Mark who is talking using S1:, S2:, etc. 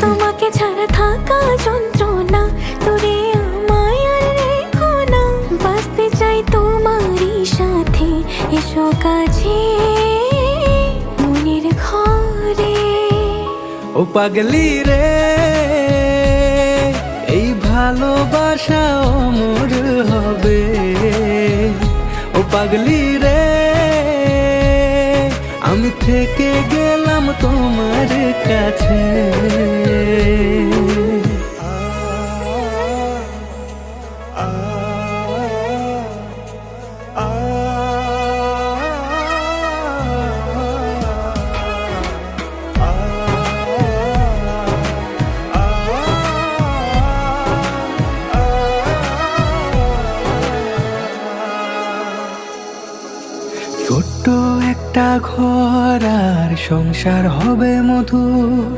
S1: তোমাকে ছাড়া থাকা যন্ত্রণা, তোরে আমায় আর রেখো না। বাঁচতে চাই তোমারই সাথে, এসো কাছে মনের ঘরে।
S2: ও পাগলি রে, এই ভালোবাসা অমর হবে। ও পাগলি রে, আমি থেকে গেলাম তোমার কাছে। ছোট্ট একটা ঘর আর সংসার হবে মধুর,